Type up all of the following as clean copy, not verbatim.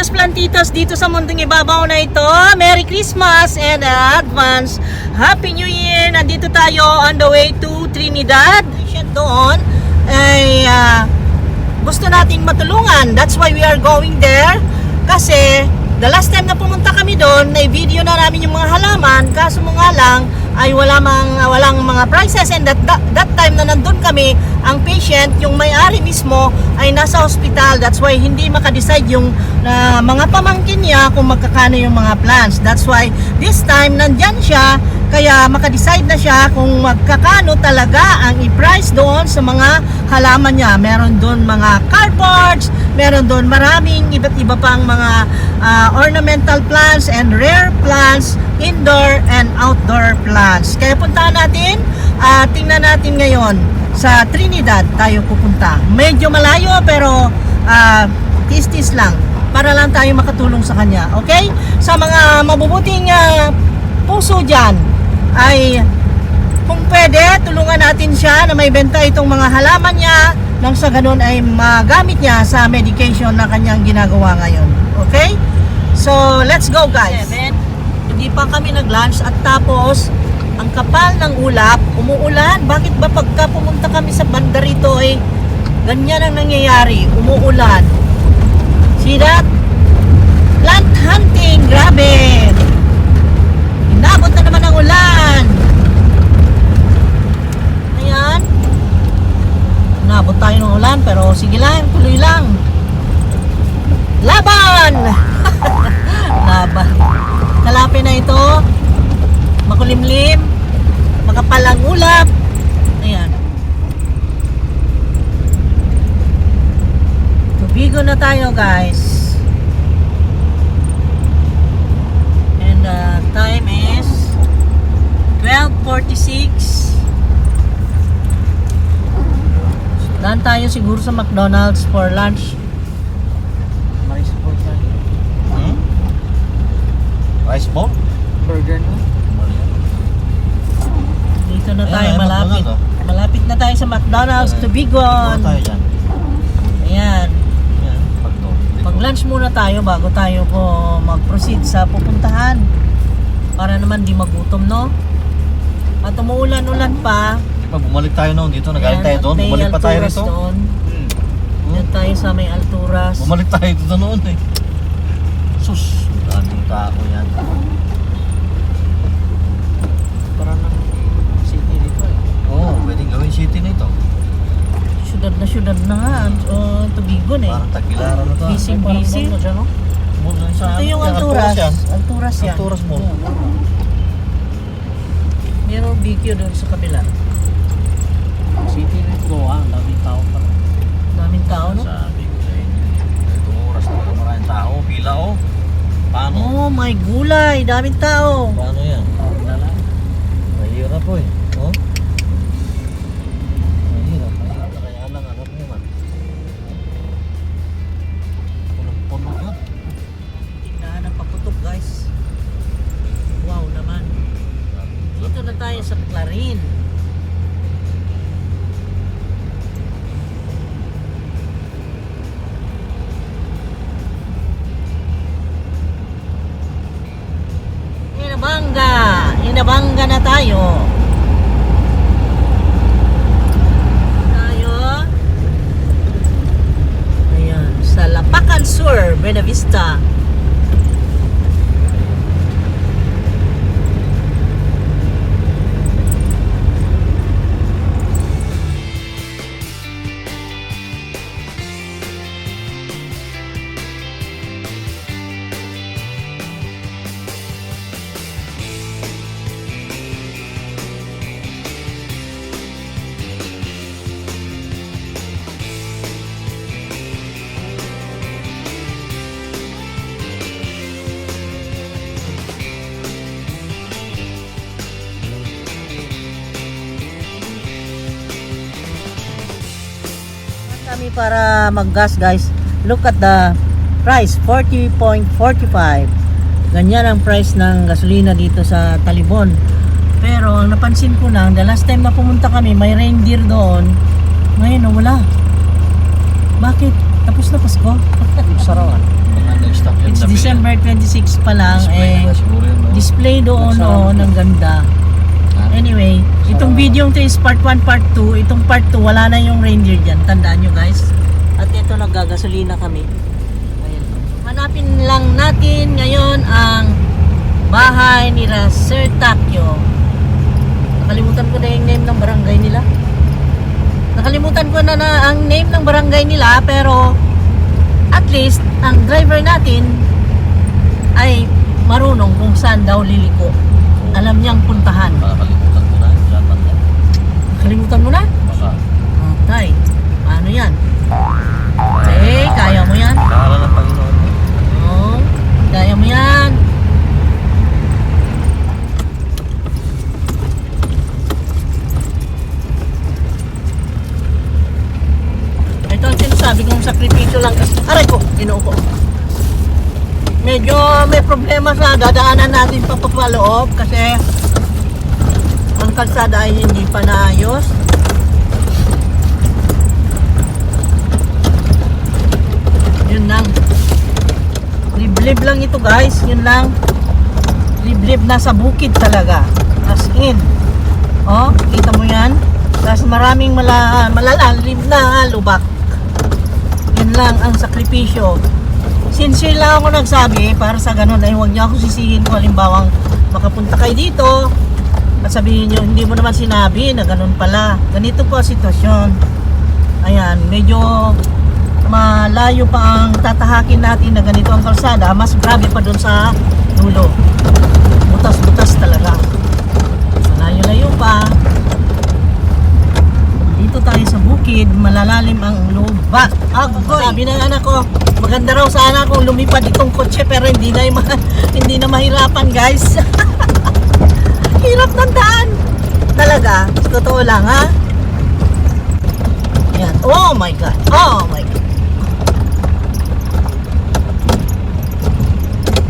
plantitos dito sa mundong ibabaw na ito. Merry Christmas and advance Happy New Year. Nandito tayo on the way to Trinidad. Doon ay gusto nating matulungan. That's why we are going there. Kasi the last time na pumunta kami doon, na-video na namin yung mga halaman. Kaso mo nga lang ay walang mga prices, and that time na nandun kami, ang patient, yung may-ari mismo ay nasa hospital. That's why hindi makadecide yung mga pamangkin niya kung magkakano yung mga plants. That's why this time nandyan siya, kaya makadecide na siya kung magkakano talaga ang i-price doon sa mga halaman niya. Meron doon mga cardboards, meron doon maraming iba't iba pang mga ornamental plants and rare plants, indoor and outdoor plants. Kaya puntahan natin, tingnan natin ngayon sa Trinidad tayo pupunta. Medyo malayo pero tis-tis lang para lang tayo makatulong sa kanya. Okay? Sa mga mabubuting puso dyan ay kung pwede, tulungan natin siya na may benta itong mga halaman niya nang sa ganun ay magamit niya sa medication na kanyang ginagawa ngayon. Okay? So, let's go guys. Hindi pa kami nag-lunch at tapos ang kapal ng ulap, umuulan. Bakit ba pagka pumunta kami sa banda rito ay ganyan ang nangyayari, umuulan? See that? Plant hunting, grabe! Inabot na naman ang ulan. Ayan. Inabot tayo ng ulan pero sige lang, tuloy lang. Laban! Laban. Kalapin na ito. Makulimlim. Makapalang ulap. Ayan. Tubigo na tayo guys. And time is 12:46. Daan tayo siguro sa McDonald's for lunch. Rice ball? Burger no? Dito na tayo, Ayan, malapit. McDonald's, Malapit na tayo sa McDonald's, Tubigon. Tayo dyan. Ayan. Ayan, Mag-lunch muna tayo bago tayo po mag-proceed sa pupuntahan. Para naman di magutom, no? At umuulan-ulan pa. Pag bumalik tayo noon dito, nagaling tayo doon. May Bumalik pa tayo Alturas rito. doon. Diyan tayo sa may Alturas. Bumalik tayo dito noon eh. Sus, daming tao yan. Para ng city dito eh. Oo, pwedeng gawin city na ito. Syudad na nga. Tubigon eh. Parang Tagbilaran na ito. Busy. Ito yung Alturas. Alturas yan. Alturas mo. Merong BQ doon sa kabila. City dito ang daming tao pa. Daming tao, no? Sabi ko sa inyo. Itong oras na ito, maraming tao. Pila oh. Paano? Oh, may gulay. Daming tao. Paano yan? Dala. Mahirap po eh. Oh? Mahirap. Kaya lang, ano po man. Punong-puno yun. Tingnan ang paputok, guys. Wow naman. Dito na tayo sa Clarin. Inabanga na tayo. Ayan, sa Lapacan Sur, Buena Vista. Kami para mag-gas guys. Look at the price, 40.45. Ganyan ang price ng gasolina dito sa Talibon. Pero ang napansin ko lang, the last time na pumunta kami, may reindeer doon. Ngayon, wala. Bakit? Tapos na Pasko. Sarawan. yung stock yun. It's December 26 pa lang. Display na siguro yun, no? Display doon, oh, ng ganda. Anyway, itong video to is part 1, part 2. Itong part 2, wala na yung reindeer dyan. Tandaan nyo guys. At ito, naggagasolina kami. Ayan. Hanapin lang natin ngayon ang bahay ni Sir Takyo. Nakalimutan ko na yung name ng barangay nila. Nakalimutan ko na ang name ng barangay nila, pero at least ang driver natin ay marunong kung saan daw liliko. Alam niyang puntahan. Makakalimutan ko na. Lahat yan. Nakalimutan mo na? Baka. Okay. Ano yan? Okay, kaya mo yan? Bahala ng Panginoon mo. Oo, kaya mo yan. Ito ang sinasabi kong sakripisyo lang. Aray ko, ginoo ko. Medyo may problema sa dadaanan natin papapaloob kasi ang kalsada ay hindi pa naayos. Yun lang. Liblib lang ito guys. Yun lang. Liblib na sa bukid talaga. As in. Oh, kita mo yan. Tapos maraming malalalim na lubak. Yun lang ang sakripisyo. Sincere lang ako nagsabi para sa ganun ay huwag niyo ako sisihin kung halimbawang makapunta kayo dito at sabihin niyo hindi mo naman sinabi na ganun pala. Ganito po ang sitwasyon. Ayan, medyo malayo pa ang tatahakin natin na ganito ang kalsada, mas grabe pa dun sa dulo. Butas-butas talaga. Malayo-layo pa. Dito tayo sa bukid, malalalim ang lubak. Agoy! Sabi ng anak ko, maganda raw sana kung lumipad itong kotse pero hindi na mahirapan guys. Hirap ng daan. Talaga, totoo lang ha. Yan. Oh my God. Oh my God.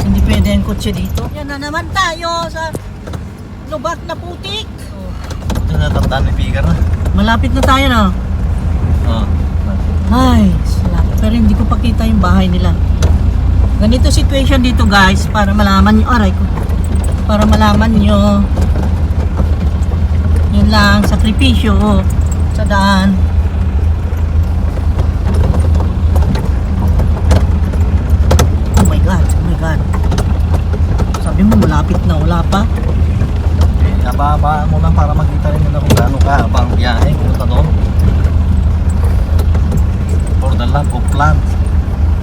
Hindi pwede ang kotse dito. Yan na naman tayo sa lubak na putik. Ito natandaan ni Pigar na. Malapit na tayo na. Oo. Ay, salamat. Pero hindi ko pakita yung bahay nila. Ganito situation dito guys, para malaman nyo, aray ko, para malaman nyo, yun lang, sakripisyo sa daan. Oh my God, oh my God. Sabi mo malapit na, wala pa. Nababaan mo lang para makita rin nila kung gaano ka ang biyahe. Pumunta doon. For the love of plants.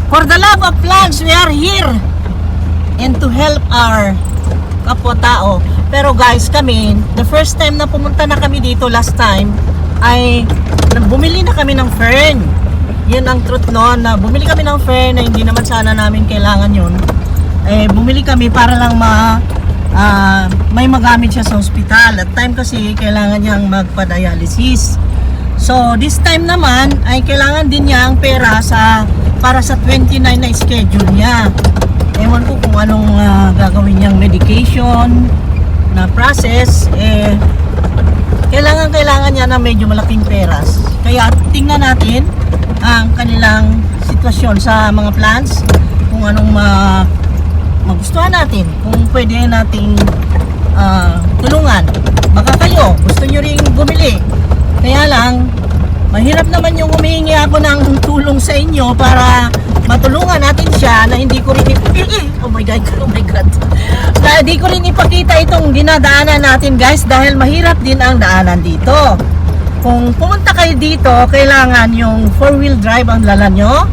For the love of plants, we are here and to help our kapwa-tao. Pero guys, kami, the first time na pumunta na kami dito last time, ay bumili na kami ng fern. Yun ang truth noon, na bumili kami ng fern na hindi naman sana namin kailangan yun. Eh, bumili kami para lang may magamit siya sa ospital. At time kasi kailangan niyang magpa-dialysis. So this time naman ay kailangan din niya ang pera para sa 29 na schedule niya. Ewan ko kung anong gagawin niyang medication na process. Kailangan niya na medyo malaking peras. Kaya tingnan natin ang kanilang sitwasyon sa mga plants, kung anong magustuhan natin, kung pwede nating tulungan. Baka kayo gusto nyo ring bumili, kaya lang mahirap naman yung humihingi ako ng tulong sa inyo para matulungan natin siya na hindi ko rin oh my God na hindi ko rin ipakita itong dinadaanan natin guys, dahil mahirap din ang daanan dito. Kung pumunta kayo dito, kailangan yung 4-wheel drive ang dala nyo,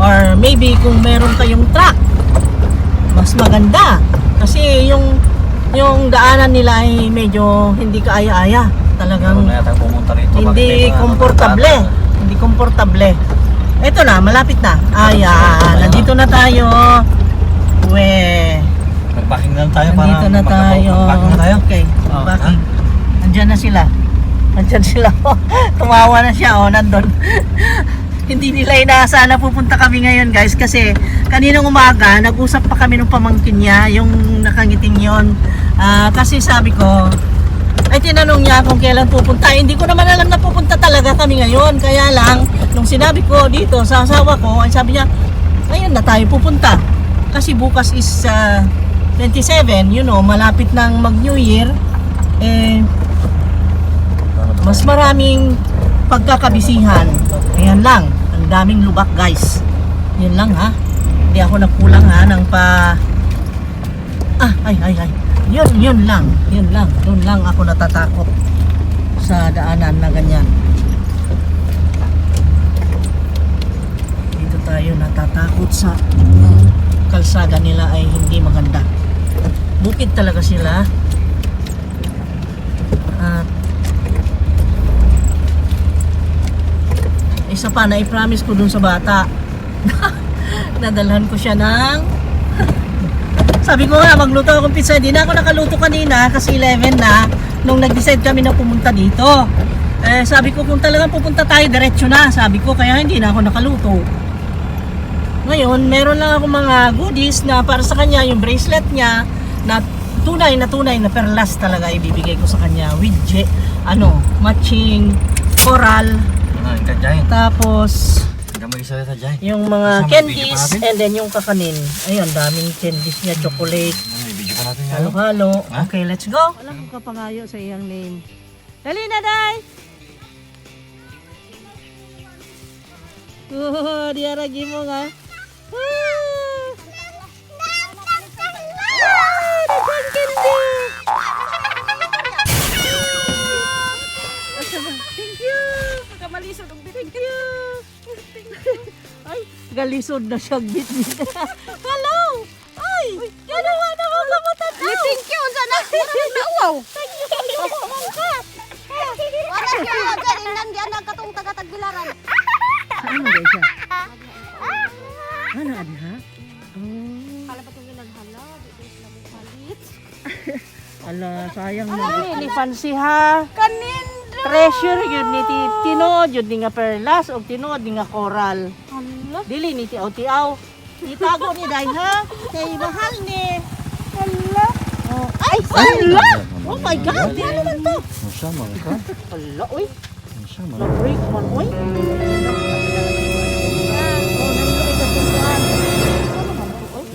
or maybe kung meron kayong truck, mas maganda kasi yung daanan nila ay medyo hindi kaaya-aya, talagang hindi komportable. Hindi komportable. Ito na, malapit na. Ayan, nandito na tayo. Mag-packing na tayo para nandito na tayo. Mag-packing na tayo. Okay, packing. Andyan na sila. Tumawa na siya, nandun. Hindi nila inaasahan na pupunta kami ngayon guys, kasi kaninang umaga nag-usap pa kami ng pamangkin niya, yung nakangiting yon. Kasi sabi ko, ay tinanong niya kung kailan pupunta. Hindi ko naman alam na pupunta talaga kami ngayon. Kaya lang, nung sinabi ko dito sa asawa ko, ay sabi niya, ngayon na tayo pupunta. Kasi bukas is 27, malapit nang mag New Year. Mas maraming pagkakabisihan. Ayan lang, ang daming lubak guys. Yun lang ha. Hindi ako nagkulang ha ng ay. Yun lang. Doon lang ako natatakot sa daanan na ganyan. Dito tayo natatakot sa kalsada nila ay hindi maganda. Bukid talaga sila. At isa pa na i-promise ko dun sa bata. Nadalhan ko siya ng sabi ko nga magluto akong pizza. Hindi na ako nakaluto kanina kasi 11 na nung nag-decide kami na pumunta dito. Sabi ko kung talagang pupunta tayo diretso na, sabi ko, kaya hindi na ako nakaluto. Ngayon meron lang ako mga goodies na para sa kanya, yung bracelet niya na tunay na perlas talaga ibibigay ko sa kanya with matching coral. Tapos yung mga candies and then yung kakanin. Ayun, daming candies niya, chocolate. Halo-halo. Okay, let's go. Wala kong kapangayo sa iyang name. Dali na, Day! Diaragi mo nga. Dagang candy! Thank you! Pagkamalisod ang thank you! Ay, galisod na siyang bit-bit. Hello! Ay! Ganawa na ako sa mata daw! Thank you! Unsa na? Wow! Thank you! Mangkat! Wala siya dyan. Inan diyan ang katong taga-tagbilaran. Saan mo siya? Ano, adi ha? Kala ba itong ginaghala? Dito sila may palit. Ala, sayang na. Ni fancy ha? Kanin! Treasure yun ni tinuod yun ni nga perlas o tinuod ni nga coral. Hala? Dili ni tiaw-tiaw. Itago ni Day ha? Kay mahal ni. Hala? Oh. Ay, hala! Oh my God! Di ano man to? Hala, uy. Na-break man, uy.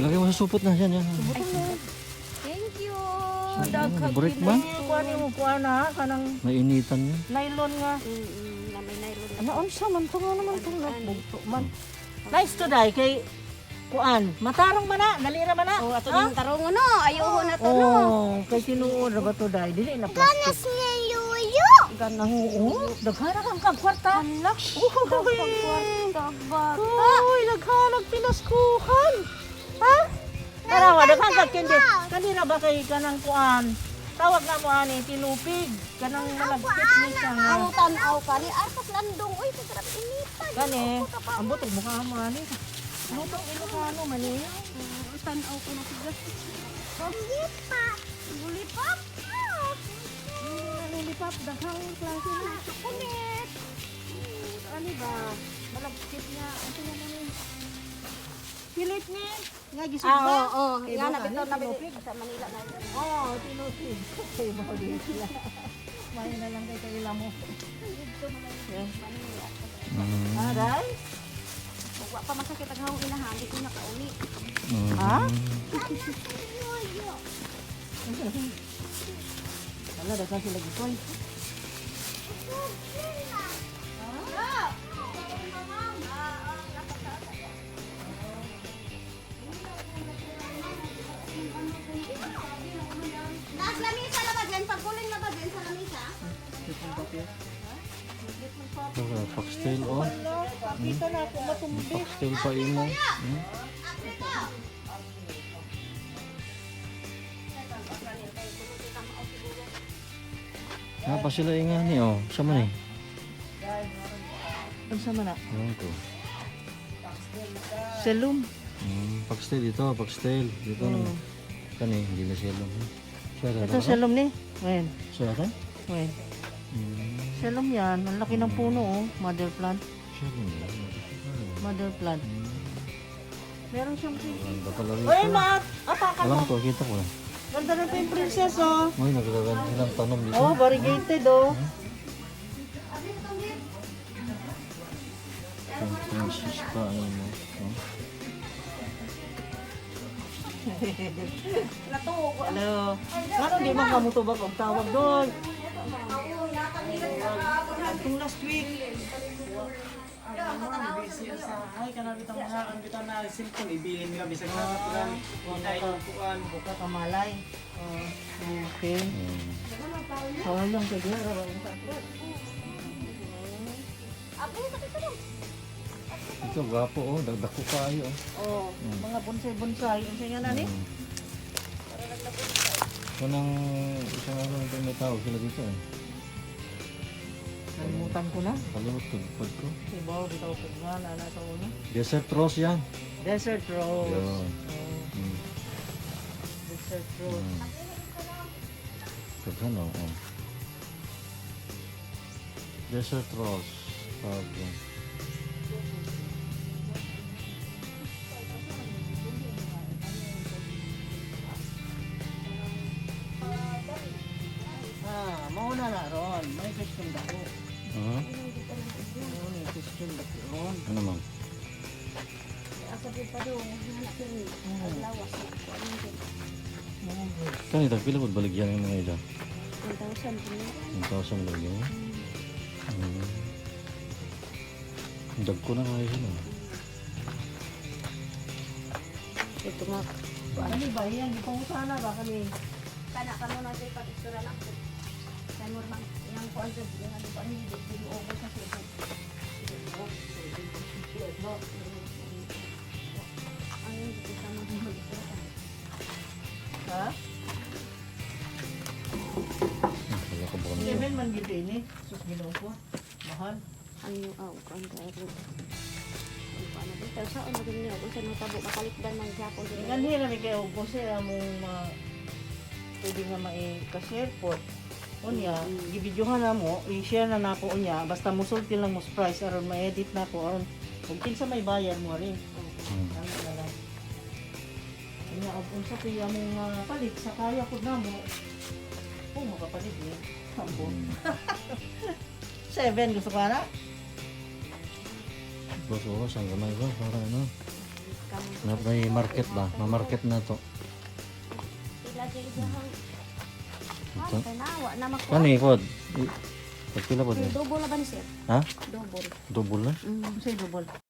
Ilagay mo sa supot na yan. Thank you! Break ba? Kuha ni mo, kuha na ha? Kanang Nainitan yan. nylon nga. Na may nylon. Ano, unsa man to nga naman to nagbugto man. Nice to Day kay kuan. Matarong man na, nalira man na. Oh, ato yung tarong no. Ayuho na to no. Oh, kay tinuod ra ba to Day? Dili na plastic. niya yuyo! Ganang daghana kang kagkwarta. Anak! Pagkwarta bata! Uy, naghanag pinaskuhan. Ha? Tarawa, daghang kagkindi. Kanina ba kay kanang kuan? Tawag na mo ani tinupig. Kanang malagkit ni siya nga. Ang tanaw ka ni Arpas Landong. Uy, sarap initan. Kani, ang butog mukha mo ani. Lutong Ilocano man eh. Tanaw ko na siya. Lulipap! Lulipap! Lulipap, daghang klase na. Kulit! Ano ba? Malagkit niya. Ano naman yun? Pilit ni. Nga gisod ba? Oo. Kay Yan, Baka, nabitaw ni na tinupig. sa Manila na yun. Oo, tinupig. Kay Baka sila. Mahin na lang kay kaila mo. Aray? Wa pa masakit ang hawang inahan. Di ko nakauli. Ha? Wala, daghang sila gisoy. Naas lamisa na ba dyan? Pagkuling na ba dyan sa lamisa? Foxtail oh. Kita na ako matumbi. Foxtail pa imo. Pa sila nga ni oh. Sama ni. Ano sama na? Ewan ko. Selum. Foxtail dito, foxtail dito. Kani hindi na sila. Ito selum ni. Ngayon. Sila kan? Ngayon. Selum yan. Ang laki ng puno oh. Mother plant. Mother plant. Meron siyang Ganda pala rin. Uy, Matt! Apakan Alam mo. ko, kita ko. Ganda na pa yung princess oh. Uy, nagaganda silang tanom dito. Oh, variegated oh. Francis pa, ano mo. Hello. Ano di mo kamutubag ang tawag doon? Itong last week. Ay, kanang bitang mga ang bitang na cellphone ibilin nga bisag na turan. Inay kuan. Buka kamalay. Okay. Sayang kay Gara. Ito, gwapo oh. Dagdako kayo oh. Oh, mga bonsai-bonsai. Ang siya na ni? Kunang isang ano ito may tawag sila dito eh. Nalimutan ko na. Kalimot tugpad ko. Ibaw, bitaw ko nga na sa una. Desert rose yan. Desert rose. Yun. Oh, Mm. desert rose. Pagkan oh. Desert rose. Tawag yan. Mauna na ron. May question dako. May question dako ron. Ano ma'am? Kanita, pila po baligyan ng mga ida? 1,000 baligyan mo? Dag ko na kayo sila. Ito nga. Ano ba yan? Di pa sana ba kami? Kana ka muna sa ipag-istura lang. Yan mo naman. Yung kwanza. Yung ano pa niyo. Yung over sa sipag. Ang yung dito sa mga mag-istura. Ha? Wala ka bukan ito. 7 man gito ini. Sus ginoo ko. Mahal. Ang yung kwanza. Ano dito? Saan mo din niyo? Kung saan mo tabo. Makalikdan ng Japon. Ingan hira mi kayo ko siya among pwede nga mai-ka-airport. Unya, gibidyohan na mo, i-share na nako unya, basta musulti lang mo price aron ma-edit nako aron kung kinsa may bayar mo rin. Ano na lang. Unya, unsa kaya mong palit sa kaya ko na mo. Kung makapalit ni. Tambo. 7 gusto ka na? Boss, oras ang gamay ko. Para ano? May market ba? Ma-market na to. Ilagay dyan. Ito? Tanawa na makuha. Kani, Pod? Pagpila po din? Double na ba ni sir? Ha? Double. Double na? Say double.